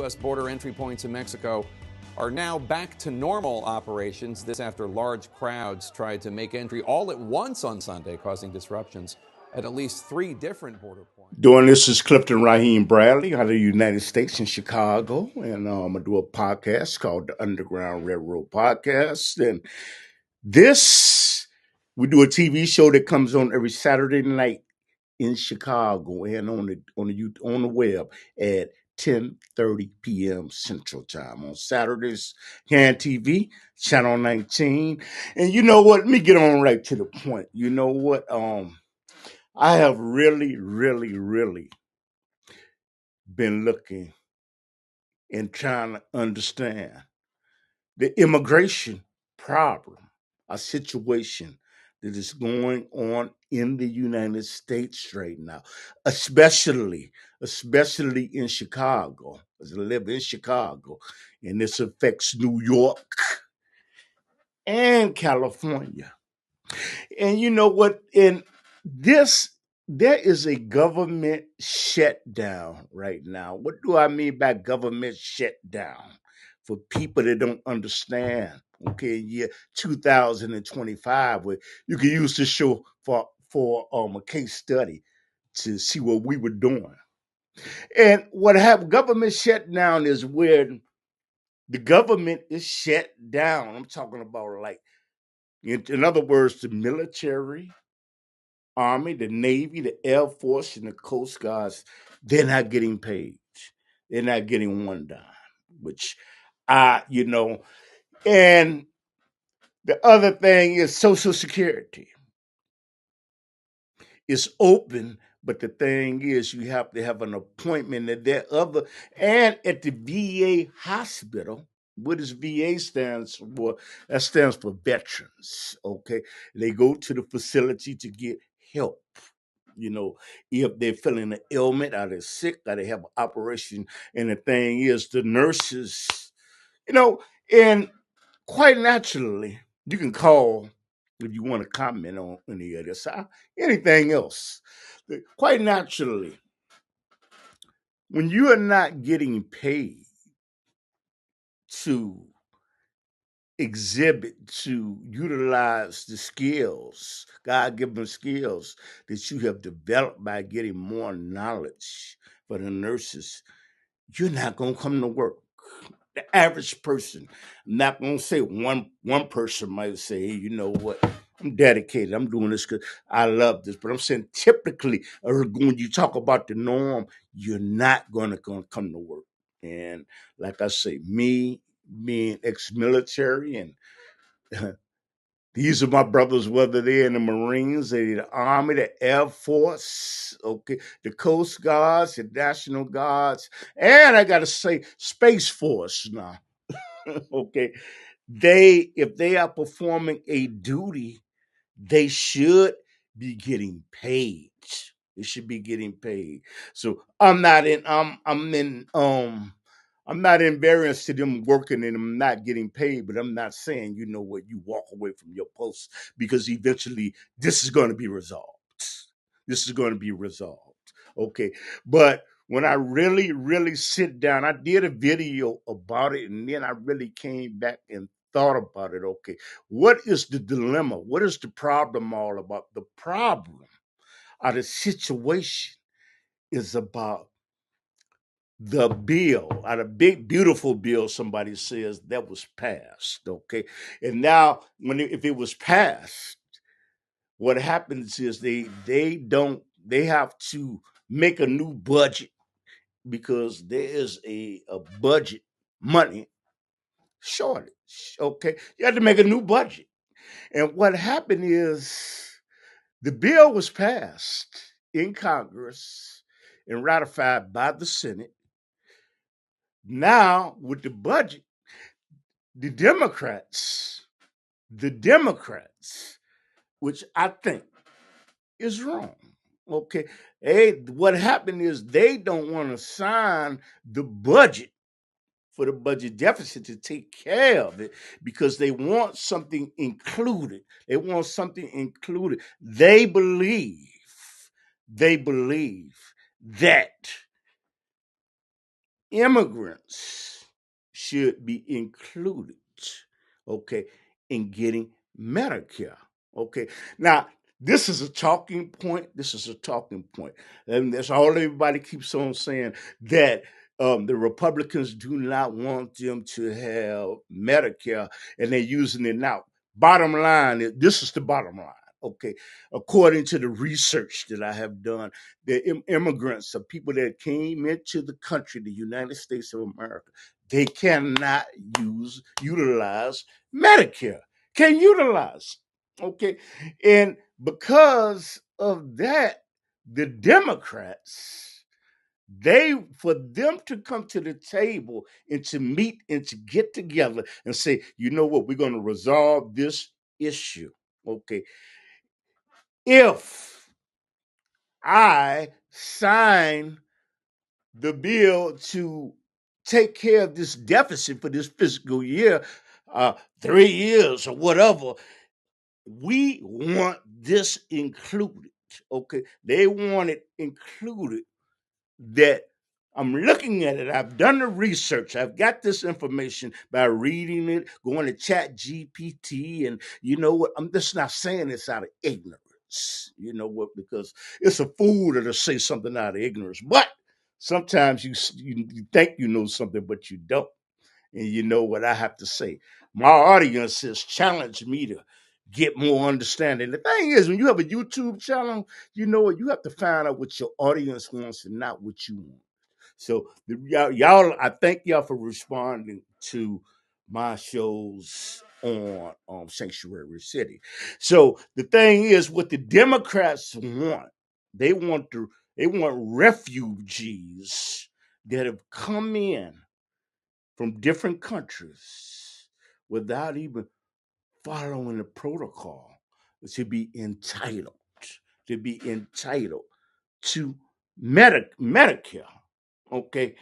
U.S. border entry points in Mexico are now back to normal operations. This after large crowds tried to make entry all at once on Sunday, causing disruptions at least 3 different border points. Doing this is Clifton Raheem Bradley out of the United States in Chicago, and I'm gonna do a podcast called the Underground Railroad Podcast. And this we do a TV show that comes on every Saturday night in Chicago and on the web at 10:30 p.m. Central Time on Saturdays. CAN TV, Channel 19. And you know what? Let me get on right to the point. You know what? I have really been looking and trying to understand the immigration problem, a situation that is going on in the United States right now, especially in Chicago, as I live in Chicago, and this affects New York and California. And you know what? In this, there is a government shutdown right now. What do I mean by government shutdown? For people that don't understand, okay, year 2025, where you can use this show for a case study to see what we were doing. And what happened, government shutdown is when the government is shut down. I'm talking about like, in other words, the military, Army, the Navy, the Air Force, and the Coast Guards, they're not getting paid. They're not getting one dime, which and the other thing is Social Security. It's open, but the thing is you have to have an appointment at and at the VA hospital. What does VA stands for? That stands for veterans. Okay. They go to the facility to get help. If they're feeling an ailment, are they sick, are they have an operation? And the thing is, the nurses, you know, and quite naturally, you can call if you want to comment on any of this, anything else. Quite naturally, when you are not getting paid to exhibit, to utilize the skills, God given skills that you have developed by getting more knowledge for the nurses, you're not going to come to work. The average person, I'm not going to say one person might say, hey, you know what? I'm dedicated. I'm doing this because I love this. But I'm saying typically, when you talk about the norm, you're not going to come to work. And like I say, me being ex-military, and these are my brothers, whether they're in the Marines, the Army, the Air Force, okay, the Coast Guards, the National Guards, and I got to say, Space Force now. Okay, if they are performing a duty, they should be getting paid. They should be getting paid. So I'm not in variance to them working and them not getting paid, but I'm not saying, you know what, you walk away from your post, because eventually this is going to be resolved. This is going to be resolved. Okay. But when I really sit down, I did a video about it, and then I really came back and thought about it. Okay. What is the dilemma? What is the problem all about? The problem or the situation is about the bill, or the big beautiful bill, somebody says, that was passed. Okay. And now if it was passed, what happens is they have to make a new budget, because there is a budget money shortage. Okay. You have to make a new budget. And what happened is the bill was passed in Congress and ratified by the Senate. Now, with the budget, the Democrats, which I think is wrong. Okay. Hey, what happened is they don't want to sign the budget for the budget deficit to take care of it, because they want something included. They believe that immigrants should be included, okay, in getting Medicare. Okay. Now, this is a talking point. This is a talking point. And that's all everybody keeps on saying, that the Republicans do not want them to have Medicare, and they're using it now. Bottom line, this is the bottom line. Okay. According to the research that I have done, the immigrants are people that came into the country, the United States of America. They cannot utilize Medicare. Can utilize. Okay. And because of that, the Democrats, for them to come to the table and to meet and to get together and say, you know what, we're going to resolve this issue. Okay. If I sign the bill to take care of this deficit for this fiscal year, 3 years or whatever, we want this included. Okay. They want it included. That I'm looking at it. I've done the research. I've got this information by reading it, going to Chat GPT, and you know what? I'm just not saying this out of ignorance. You know what? Because it's a fool that'll say something out of ignorance. But sometimes you think you know something, but you don't. And you know what I have to say. My audience has challenged me to get more understanding. The thing is, when you have a YouTube channel, you know what? You have to find out what your audience wants and not what you want. So y'all, I thank y'all for responding to my shows on Sanctuary City. So the thing is, what the Democrats want, they want refugees that have come in from different countries without even following the protocol to be entitled to Medicare. Okay.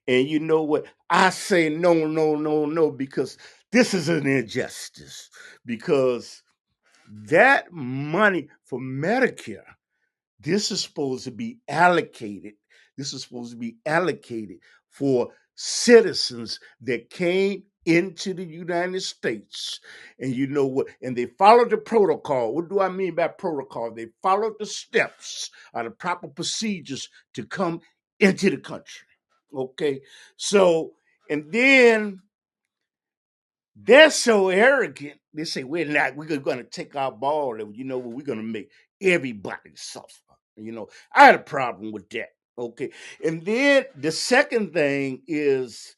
And you know what? I say no, no, no, no, because this is an injustice. Because that money for Medicare, this is supposed to be allocated. This is supposed to be allocated for citizens that came into the United States. And you know what? And they followed the protocol. What do I mean by protocol? They followed the steps or the proper procedures to come into the country. Okay. So, and then they're so arrogant. They say, we're going to take our ball and, you know, we're going to make everybody suffer. You know, I had a problem with that. Okay. And then the second thing is,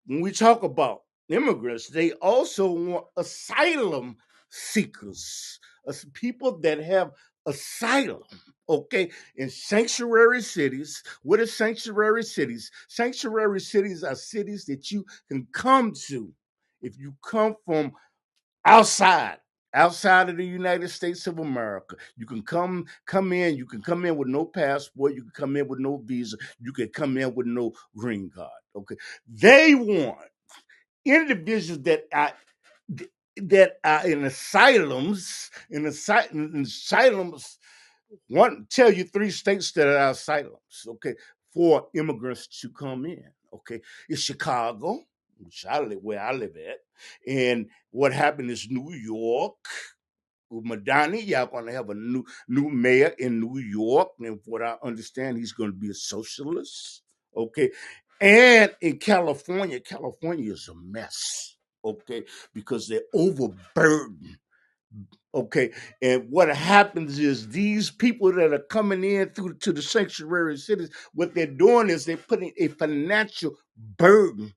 when we talk about immigrants, they also want asylum seekers, people that have asylum. Okay, in sanctuary cities. What are sanctuary cities? Sanctuary cities are cities that you can come to if you come from outside of the United States of America. You can come in. You can come in with no passport. You can come in with no visa. You can come in with no green card. Okay, they want individuals that are in asylums. Asylums. One tell you 3 states that are asylums. Okay, for immigrants to come in. Okay, it's Chicago, where I live at, and what happened is New York. With Madani, y'all gonna have a new mayor in New York, and what I understand, he's gonna be a socialist. Okay, and in California is a mess. Okay, because they're overburdened. Okay, and what happens is these people that are coming in through to the sanctuary cities, what they're doing is they're putting a financial burden,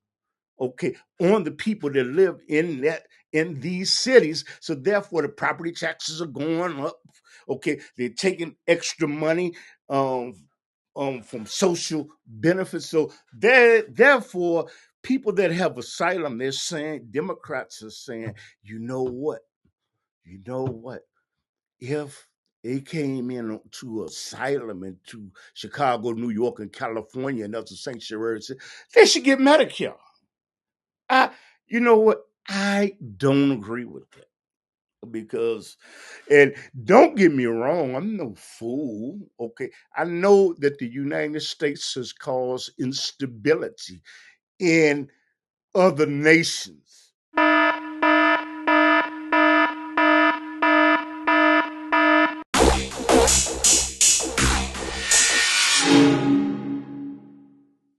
okay, on the people that live in these cities. So therefore, the property taxes are going up. Okay, they're taking extra money from social benefits. So therefore, people that have asylum, they're saying, Democrats are saying, you know what? If they came in to asylum into Chicago, New York, and California, and other sanctuaries, they should get Medicare. You know what? I don't agree with that. because, and don't get me wrong, I'm no fool. Okay, I know that the United States has caused instability in other nations.